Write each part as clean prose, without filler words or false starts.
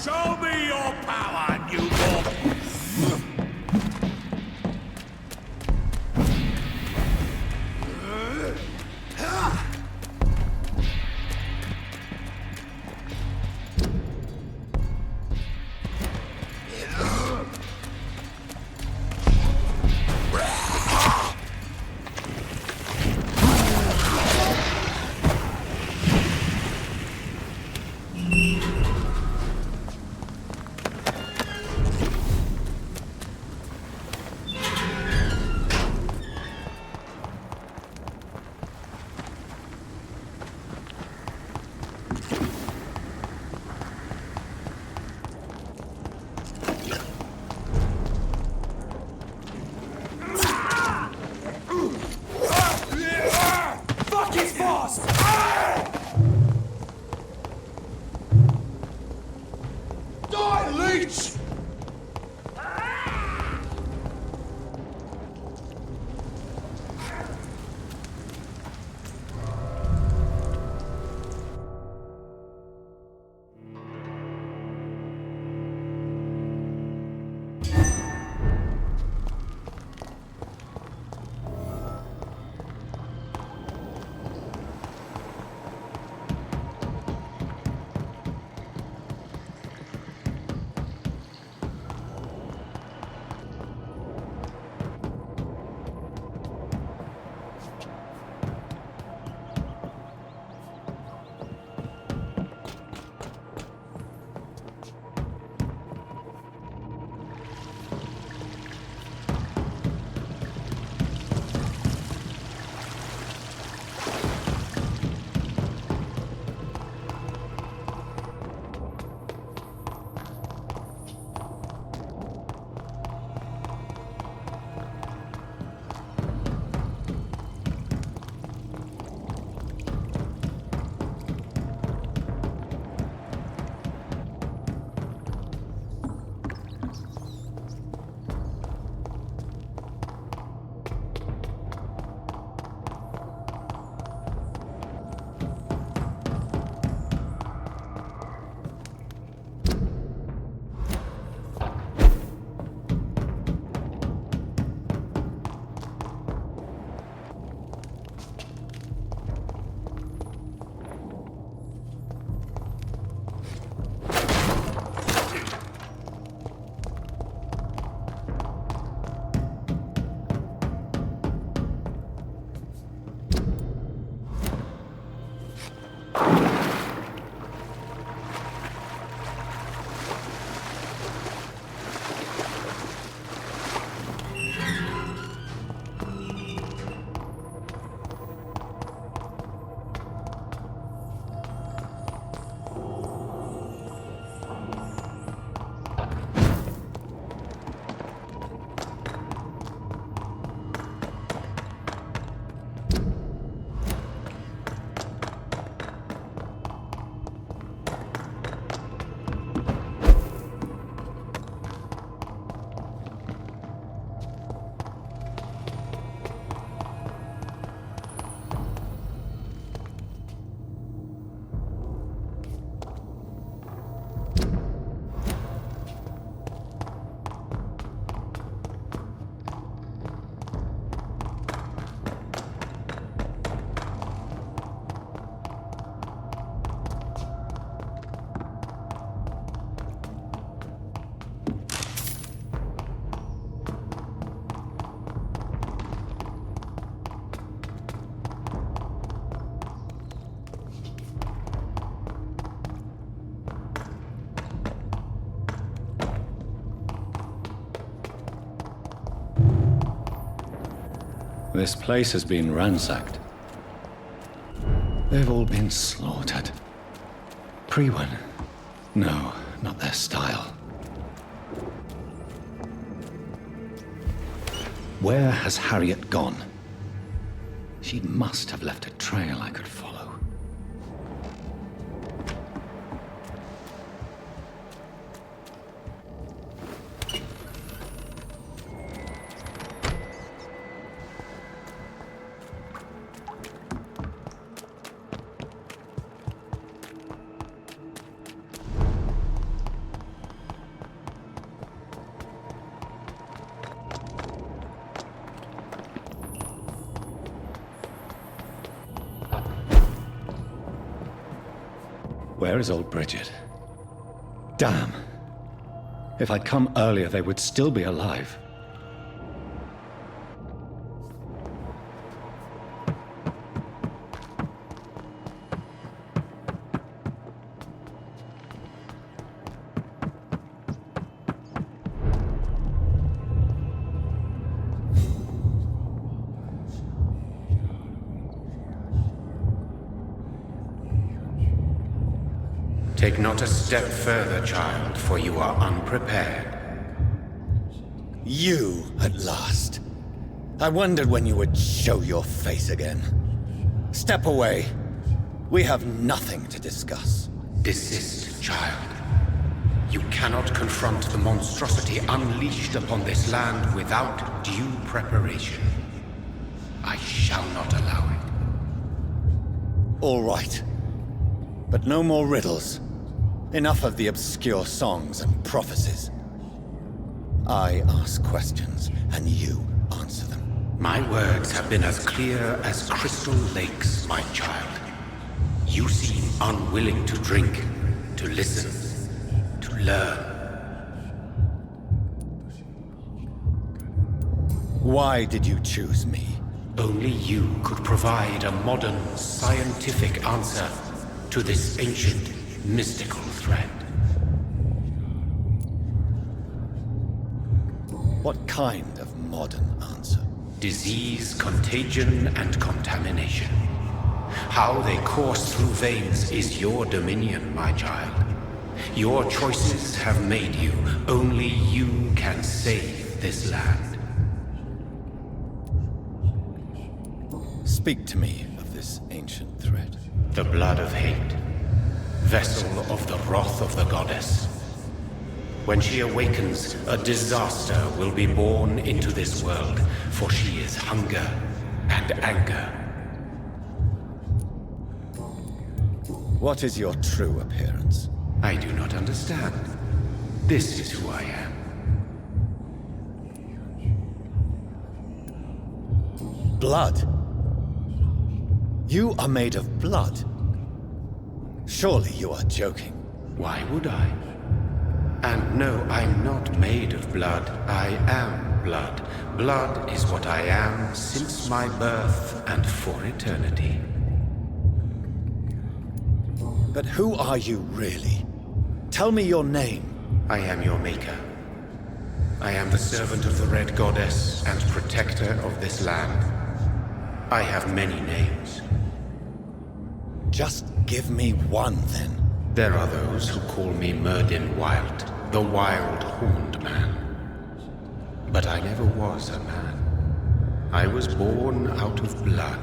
Show me your power, newborn! This place has been ransacked. They've all been slaughtered. Pre-one? No, not their style. Where has Harriet gone? She must have left a trail I could follow. Where is old Bridget? Damn. If I'd come earlier, they would still be alive. Take not a step further, child, for you are unprepared. You, at last. I wondered when you would show your face again. Step away. We have nothing to discuss. Desist, child. You cannot confront the monstrosity unleashed upon this land without due preparation. I shall not allow it. All right. But no more riddles. Enough of the obscure songs and prophecies. I ask questions, and you answer them. My words have been as clear as crystal lakes, my child. You seem unwilling to drink, to listen, to learn. Why did you choose me? Only you could provide a modern, scientific answer to this ancient, mystical threat. What kind of modern answer? Disease, contagion, and contamination. How they course through veins is your dominion, my child. Your choices have made you. Only you can save this land. Speak to me of this ancient threat. The blood of hate. Vessel of the wrath of the goddess. When she awakens, a disaster will be born into this world, for she is hunger and anger. What is your true appearance? I do not understand. This is who I am. Blood? You are made of blood? Surely you are joking. Why would I? And no, I'm not made of blood. I am blood. Blood is what I am since my birth and for eternity. But who are you really? Tell me your name. I am your maker. I am the servant of the Red Goddess and protector of this land. I have many names. Just give me one, then. There are those who call me Myrddin Wild, the Wild Horned Man. But I never was a man. I was born out of blood.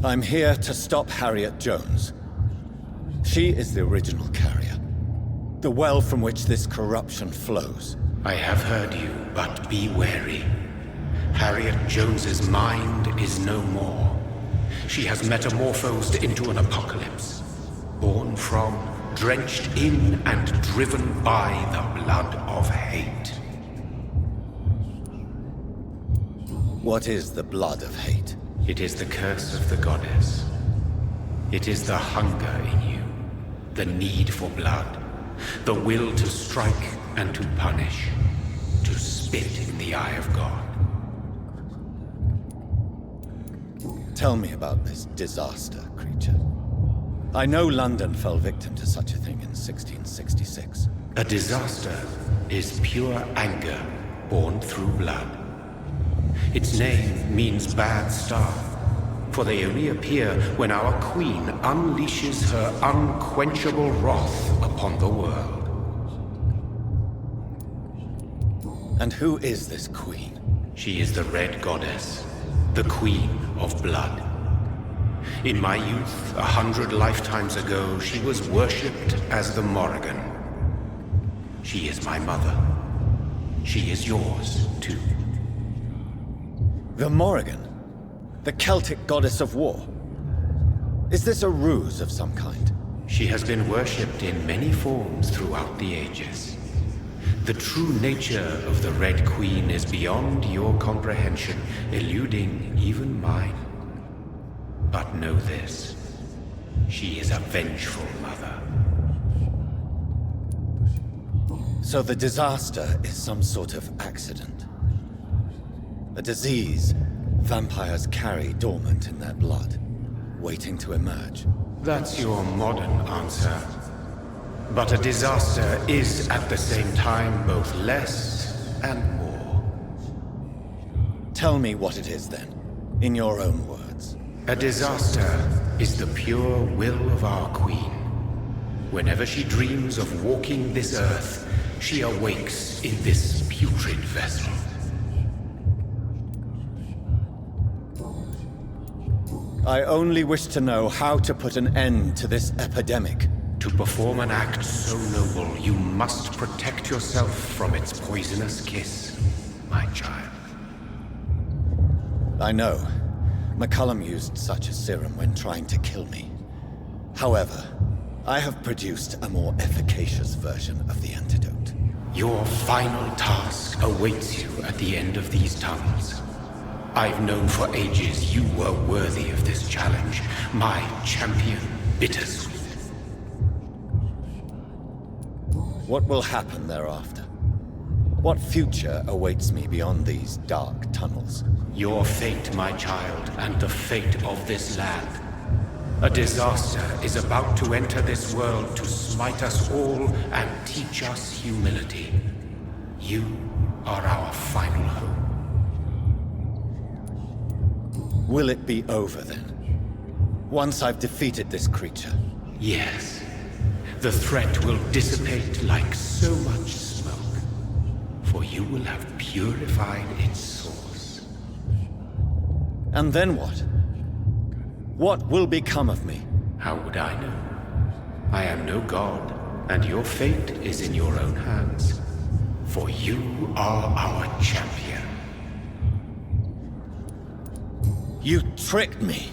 I'm here to stop Harriet Jones. She is the original carrier. The well from which this corruption flows. I have heard you, but be wary. Harriet Jones's mind is no more. She has metamorphosed into an apocalypse. Born from, drenched in, and driven by the blood of hate. What is the blood of hate? It is the curse of the goddess. It is the hunger in you, the need for blood, the will to strike and to punish, to spit in the eye of God. Tell me about this disaster, creature. I know London fell victim to such a thing in 1666. A disaster is pure anger born through blood. Its name means bad star, for they only appear when our queen unleashes her unquenchable wrath upon the world. And who is this queen? She is the Red Goddess, the Queen of Blood. In my youth, 100 lifetimes ago, she was worshipped as the Morrigan. She is my mother. She is yours, too. The Morrigan? The Celtic goddess of war? Is this a ruse of some kind? She has been worshipped in many forms throughout the ages. The true nature of the Red Queen is beyond your comprehension, eluding even mine. But know this. She is a vengeful mother. So the disaster is some sort of accident. A disease vampires carry dormant in their blood, waiting to emerge. That's your modern answer. But a disaster is at the same time both less and more. Tell me what it is then, in your own words. A disaster is the pure will of our queen. Whenever she dreams of walking this earth, she awakes in this putrid vessel. I only wish to know how to put an end to this epidemic. To perform an act so noble, you must protect yourself from its poisonous kiss, my child. I know. McCullum used such a serum when trying to kill me. However, I have produced a more efficacious version of the antidote. Your final task awaits you at the end of these tunnels. I've known for ages you were worthy of this challenge, my champion, Bittersweet. What will happen thereafter? What future awaits me beyond these dark tunnels? Your fate, my child, and the fate of this land. A disaster is about to enter this world to smite us all and teach us humility. You are our final hope. Will it be over then? Once I've defeated this creature? Yes. The threat will dissipate like so much smoke, for you will have purified its source. And then what? What will become of me? How would I know? I am no god, and your fate is in your own hands. For you are our champion. You tricked me.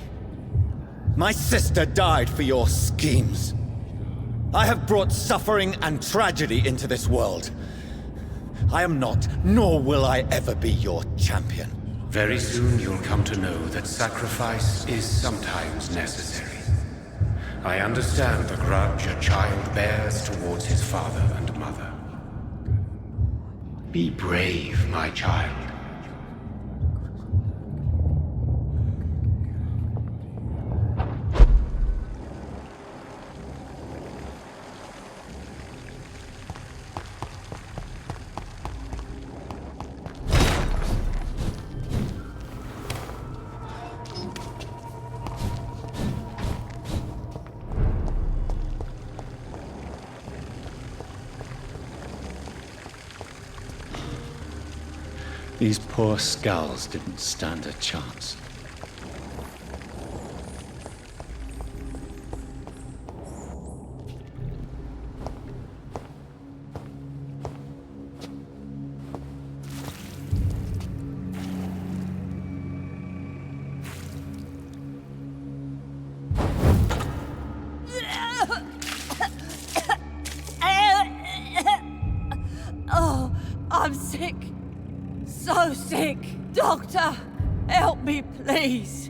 My sister died for your schemes. I have brought suffering and tragedy into this world. I am not, nor will I ever be your champion. Very soon you'll come to know that sacrifice is sometimes necessary. I understand the grudge a child bears towards his father and mother. Be brave, my child. These poor skulls didn't stand a chance. Oh, I'm sick. So sick. Doctor, help me, please.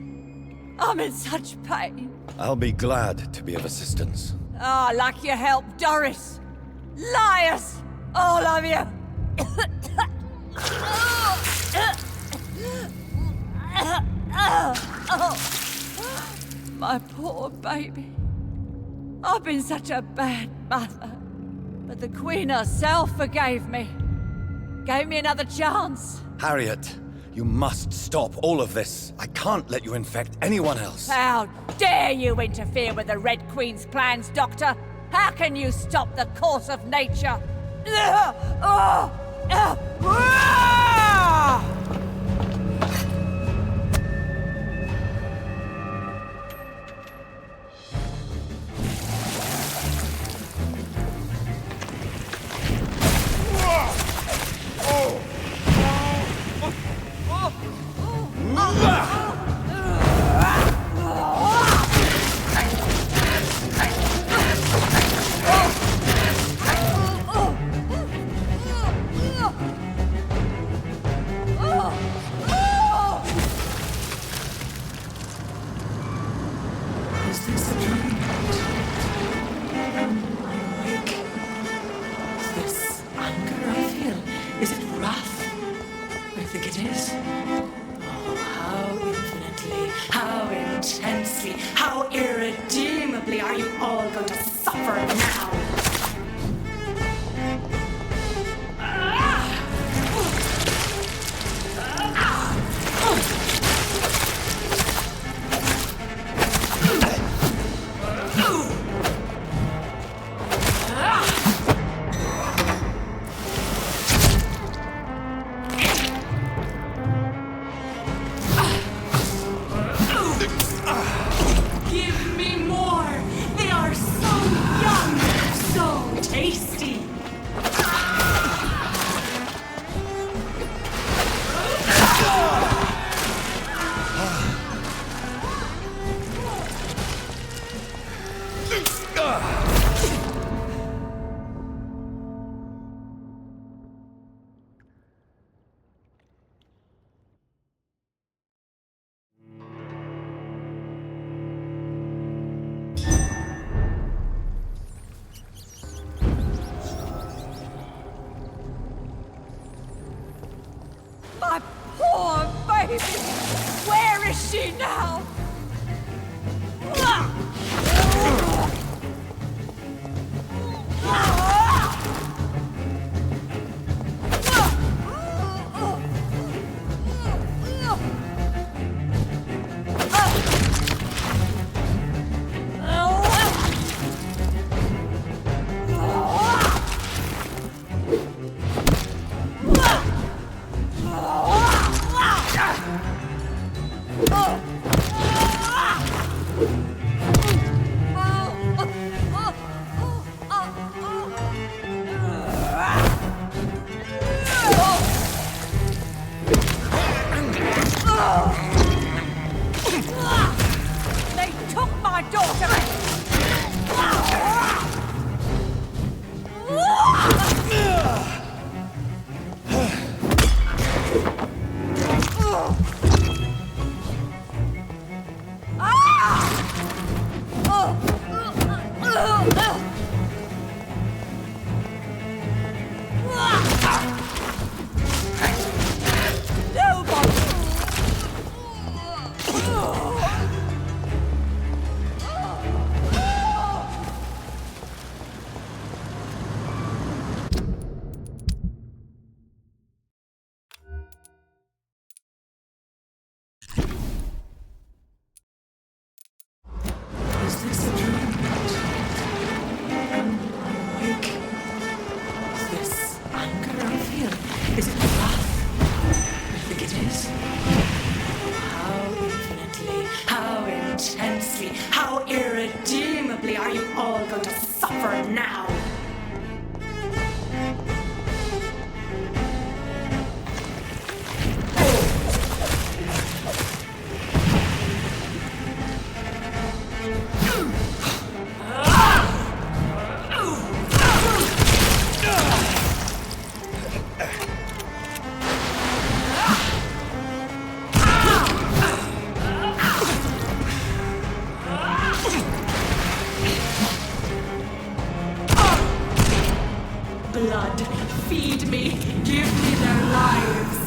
I'm in such pain. I'll be glad to be of assistance. Ah, like your help, Doris. Liars! All of you! My poor baby. I've been such a bad mother. But the Queen herself forgave me. Gave me another chance. Harriet, you must stop all of this. I can't let you infect anyone else. How dare you interfere with the Red Queen's plans, Doctor? How can you stop the course of nature? Awake. Is this anger I feel? Is it wrath? I think it is. Oh, how infinitely, how intensely, how irredeemably are you all going to suffer now? Give me more! They are so young, so tasty! My poor baby! Where is she now? They took my daughter! Is this a dream? Awake. Is this anger I feel? Is it wrath? I think it is. How infinitely, how intensely, how irredeemably are you all going to suffer now? Blood, feed me, give me their lives.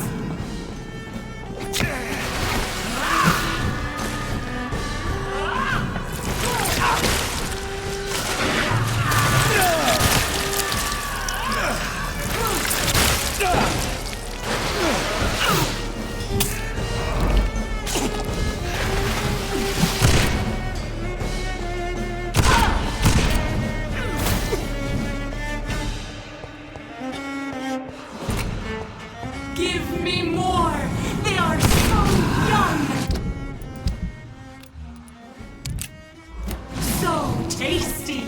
Give me more! They are so young! So tasty!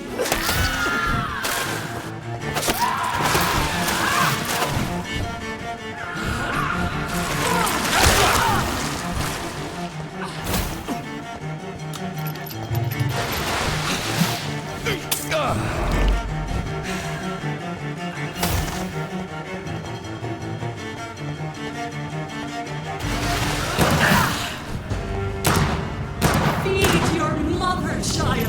Feed your mother, child!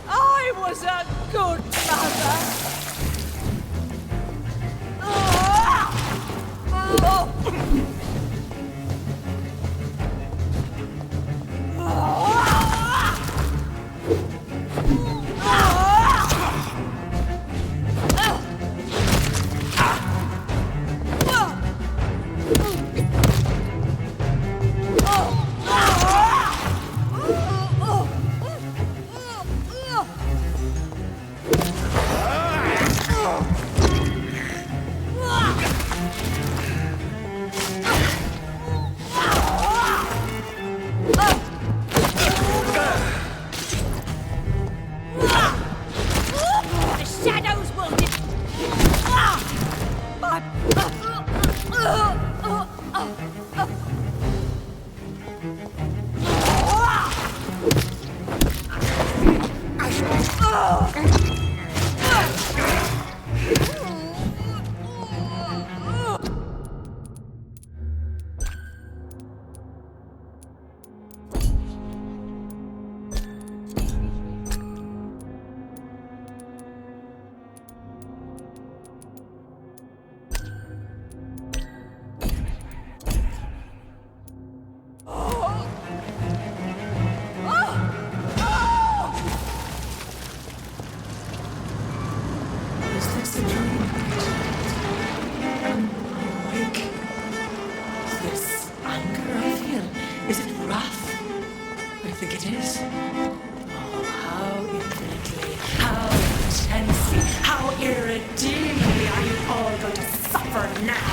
I was a good mother. Is this a dream? Awake. Is this anger I feel? Is it wrath? I think it is. Oh, how infinitely, how intensely, how irredeemably are you all going to suffer now?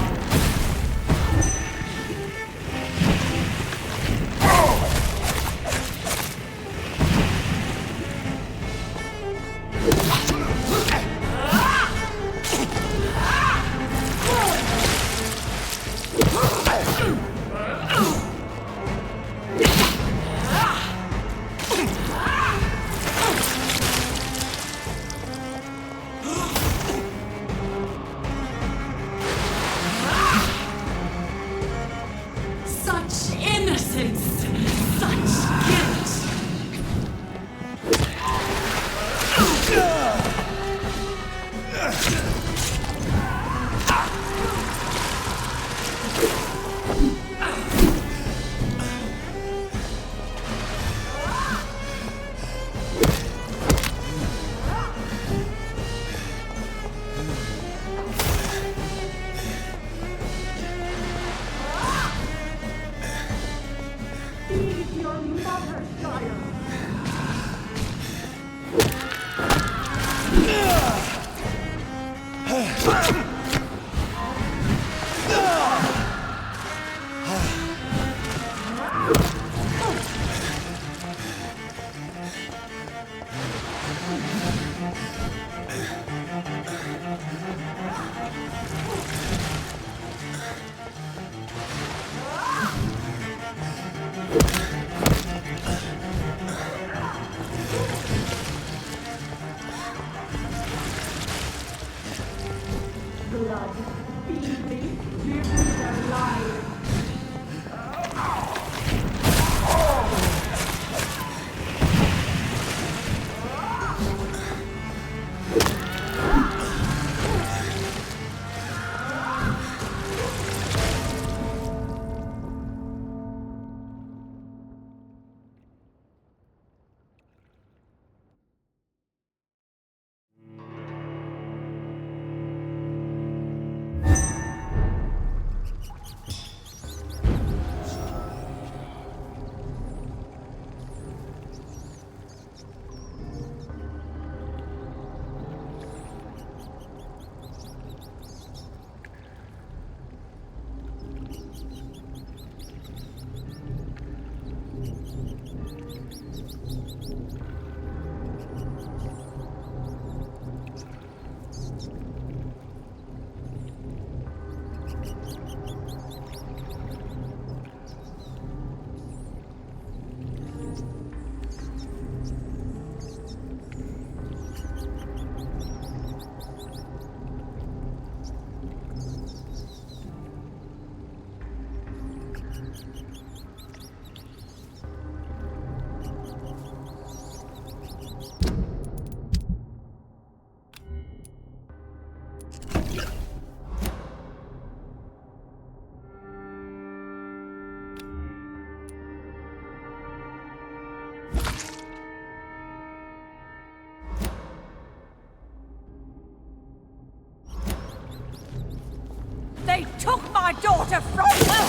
They took my daughter from her!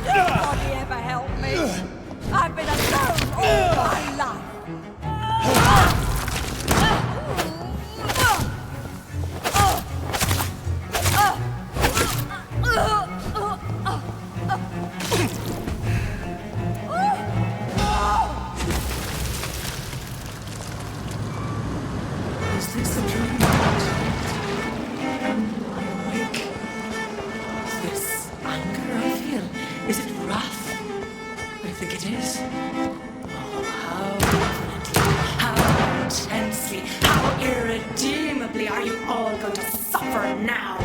Nobody ever helped me. I've been alone all my life. Is this a dream? I'm awake. Is this anger I feel? Is it wrath? I think it is. Oh, how infinitely, how intensely, how irredeemably are you all going to suffer now?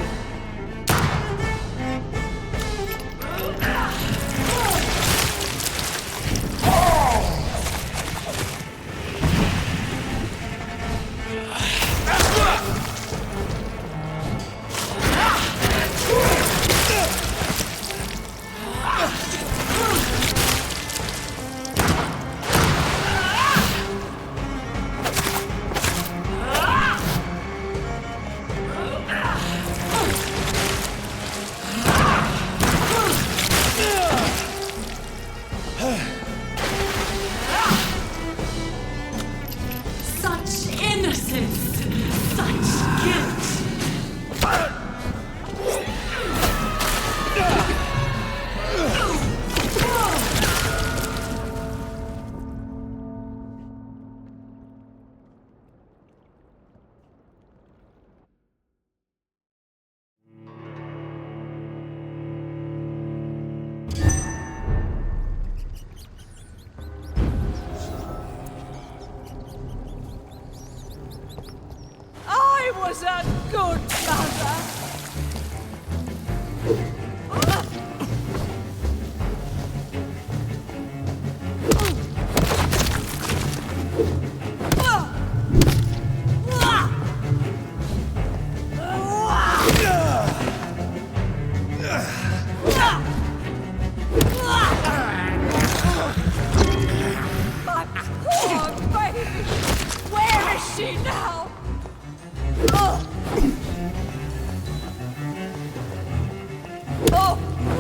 was a good mother. My poor baby! Where is she now? Oh!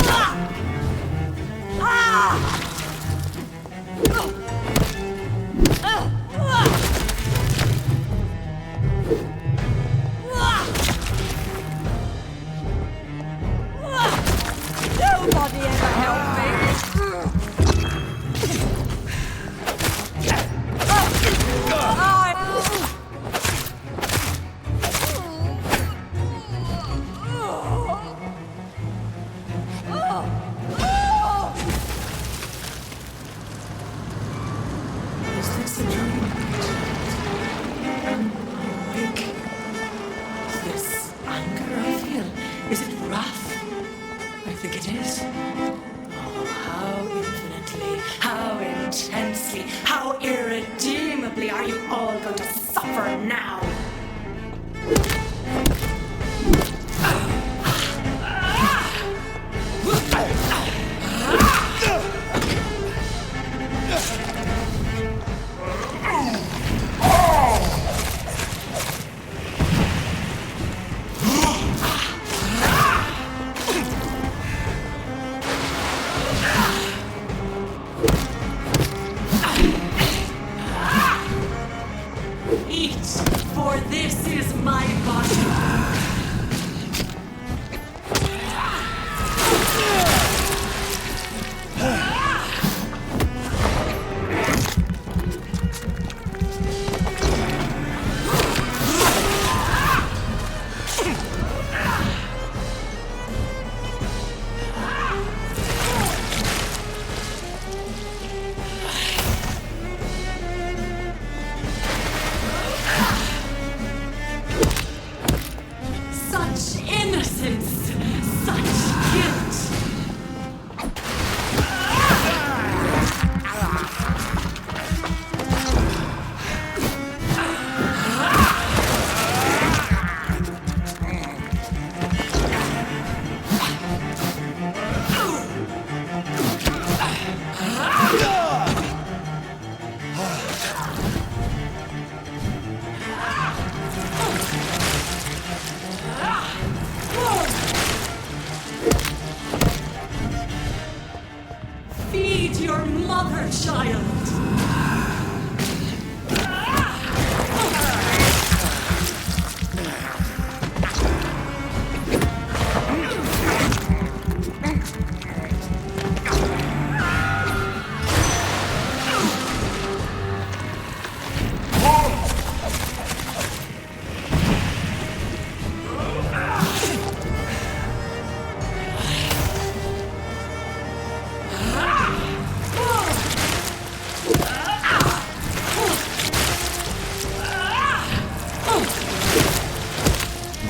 Ah! Ah! Nobody ever helped me. Is this a dream? Awake? Is this anger I feel? Is it wrath? I think it is. Oh, how infinitely, how intensely, how irredeemably are you all going to suffer now? Eat, for this is my body. Such innocence, such guilt. Feed your mother, child.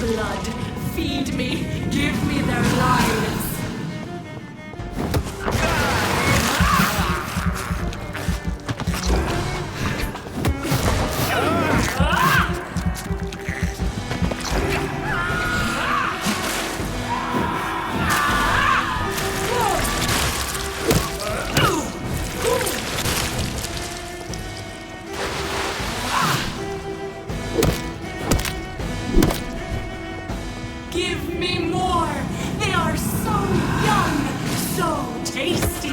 Blood, feed me, give me their lives. Give me more! They are so young, so tasty!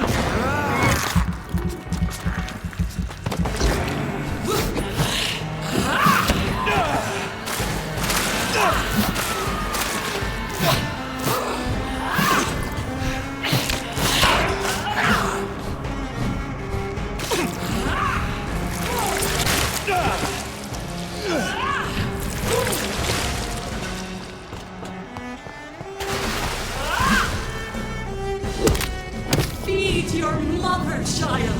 Feed your mother, child!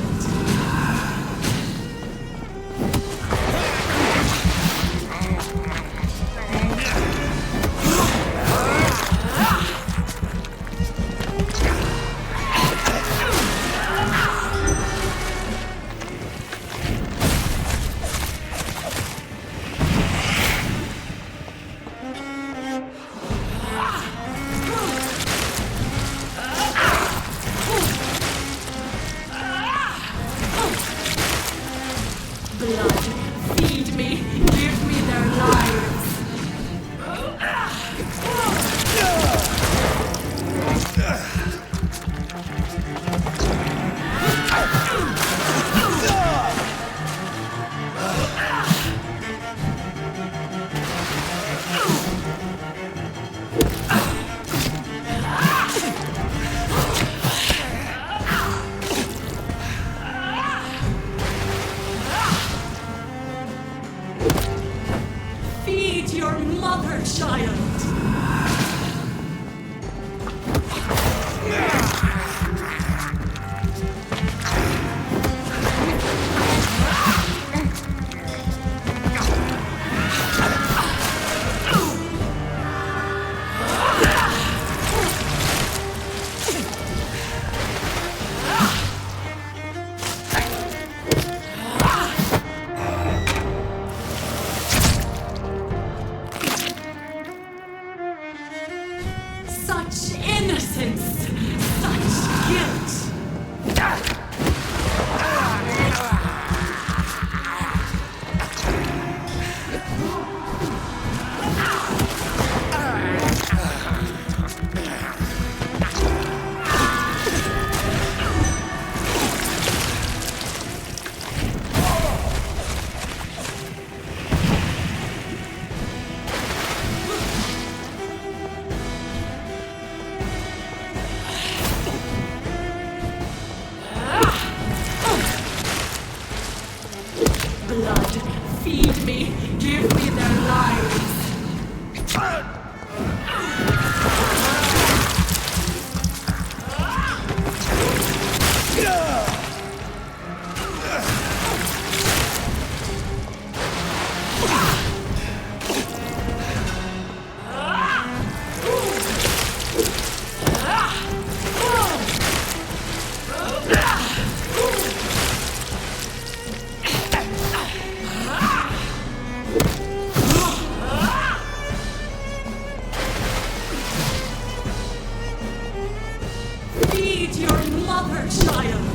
child.